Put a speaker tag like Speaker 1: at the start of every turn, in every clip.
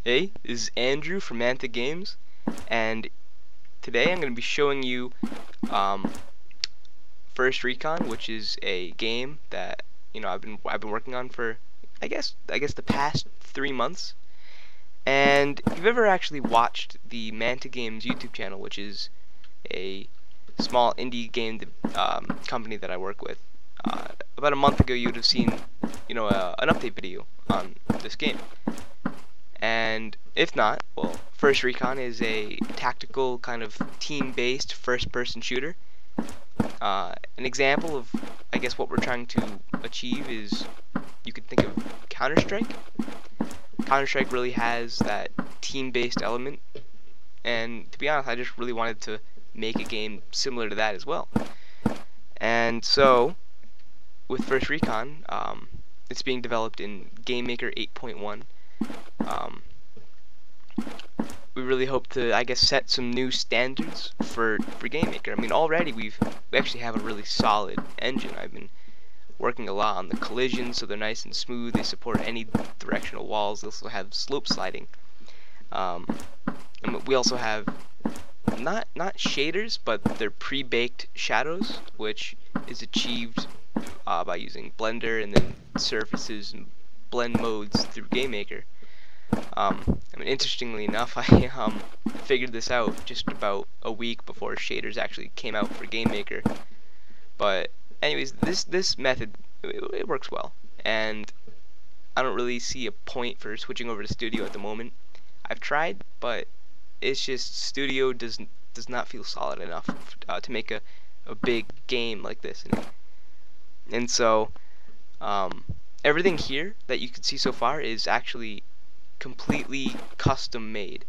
Speaker 1: Hey, this is Andrew from Manta Games, and today I'm going to be showing you um, First Recon, which is a game that I've been working on for I guess the past 3 months. And if you've ever actually watched the Manta Games YouTube channel, which is a small indie game company that I work with, about a month ago you would have seen an update video on this game. And if not, well, First Recon is a tactical kind of team-based first-person shooter. An example of, I guess, what we're trying to achieve is, you could think of Counter-Strike. Counter-Strike really has that team-based element, and to be honest, I just really wanted to make a game similar to that as well. And so, with First Recon, it's being developed in GameMaker 8.1. We really hope to, I guess, set some new standards for GameMaker. I mean, already we actually have a really solid engine. I've been working a lot on the collisions, so they're nice and smooth. They support any directional walls. They also have slope sliding. And we also have not shaders, but they're pre-baked shadows, which is achieved by using Blender and then surfaces and blend modes through GameMaker. I mean, interestingly enough, I figured this out just about a week before shaders actually came out for GameMaker. But anyways, this method, it works well, and I don't really see a point for switching over to Studio at the moment. I've tried, but it's just Studio does not feel solid enough to make a big game like this. And so everything here that you can see so far is actually completely custom made.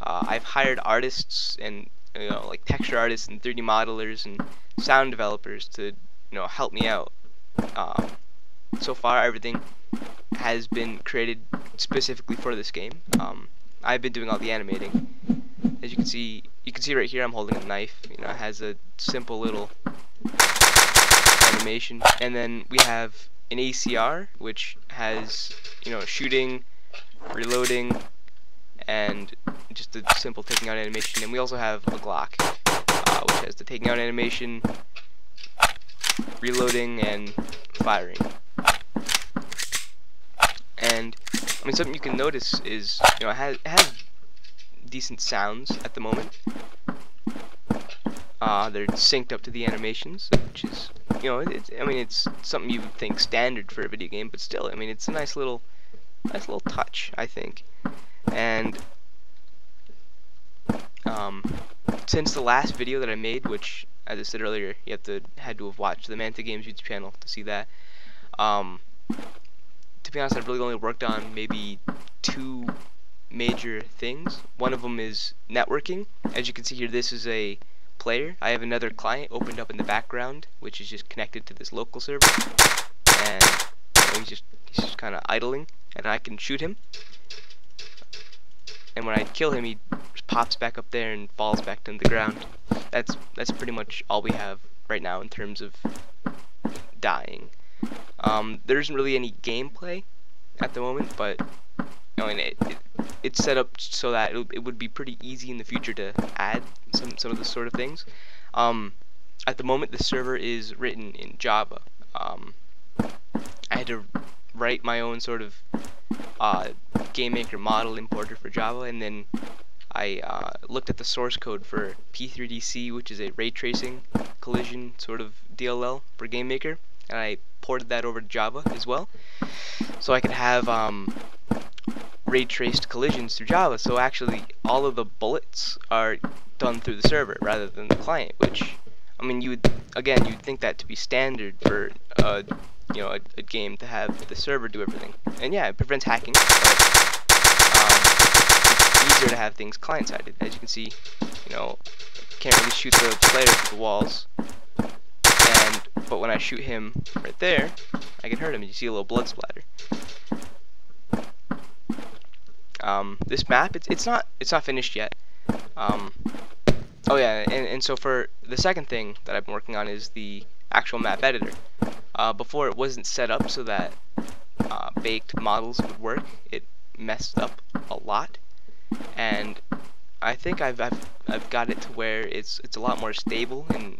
Speaker 1: I've hired artists and like texture artists and 3D modelers and sound developers to help me out. So far everything has been created specifically for this game. I've been doing all the animating. As you can see right here, I'm holding a knife. It has a simple little animation, and then we have an ACR which has shooting, reloading, and just a simple taking out animation. And we also have a Glock, which has the taking out animation, reloading, and firing. And I mean, something you can notice is it has decent sounds at the moment. They're synced up to the animations, which is it's something you would think standard for a video game, but still, I mean, it's a nice little touch, I think. And since the last video that I made, which, as I said earlier, you had to have watched the Manta Games YouTube channel to see that. To be honest, I've really only worked on maybe 2 major things. One of them is networking. As you can see here, this is a player. I have another client opened up in the background, which is just connected to this local server, and he's just kind of idling, and I can shoot him. And when I kill him, he just pops back up there and falls back to the ground. That's pretty much all we have right now in terms of dying. There isn't really any gameplay at the moment, but it's set up so that it would be pretty easy in the future to add some of those sort of things. At the moment, the server is written in Java. I had to write my own sort of GameMaker model importer for Java, and then I looked at the source code for P3DC, which is a ray tracing collision sort of DLL for GameMaker, and I ported that over to Java as well, so I could have ray traced collisions through Java. So actually, all of the bullets are done through the server rather than the client, which, I mean, you'd think that to be standard for a game to have the server do everything. And yeah, it prevents hacking, but it's easier to have things client-sided. As you can see, can't really shoot the players with the walls, but when I shoot him right there, I can hurt him, and you see a little blood splatter. This map, it's not finished yet. Oh yeah, and so for the second thing that I've been working on is the actual map editor. Before, it wasn't set up so that baked models would work. It messed up a lot, and I think I've got it to where it's a lot more stable and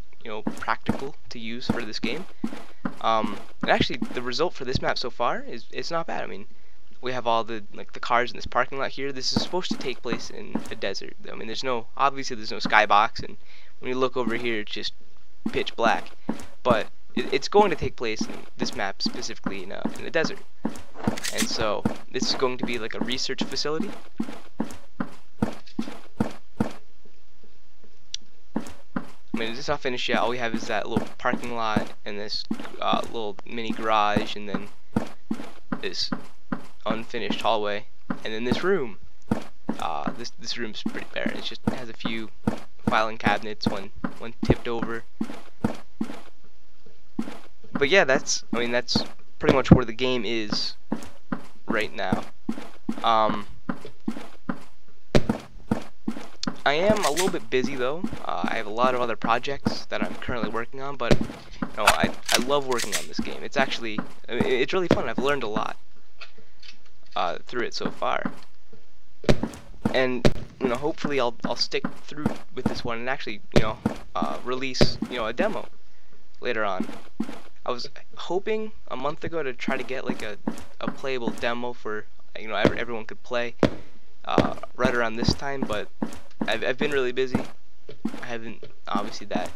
Speaker 1: practical to use for this game. And actually, the result for this map so far is it's not bad. I mean, we have all the cars in this parking lot here. This is supposed to take place in a desert. I mean, obviously there's no skybox, and when you look over here, it's just pitch black. But it's going to take place in this map specifically in a desert. And so this is going to be like a research facility. I mean, it's not finished yet. All we have is that little parking lot and this little mini garage, and then this unfinished hallway, and then this room. This room's pretty barren. It just has a few filing cabinets, one tipped over. But yeah, that's pretty much where the game is right now. I am a little bit busy though. I have a lot of other projects that I'm currently working on, but I love working on this game. It's actually it's really fun. I've learned a lot through it so far, and hopefully I'll stick through with this one and actually release a demo later on. I was hoping a month ago to try to get like a playable demo for everyone could play right around this time, but I've been really busy. Obviously that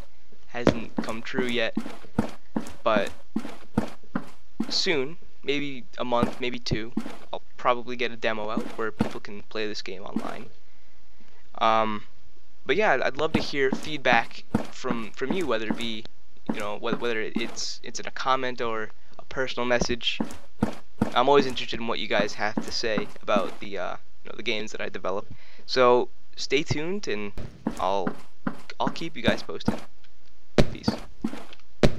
Speaker 1: hasn't come true yet, but soon, maybe a month, maybe two, I'll probably get a demo out where people can play this game online. But yeah, I'd love to hear feedback from you, whether it be whether it's in a comment or a personal message. I'm always interested in what you guys have to say about the the games that I develop. So stay tuned, and I'll keep you guys posted.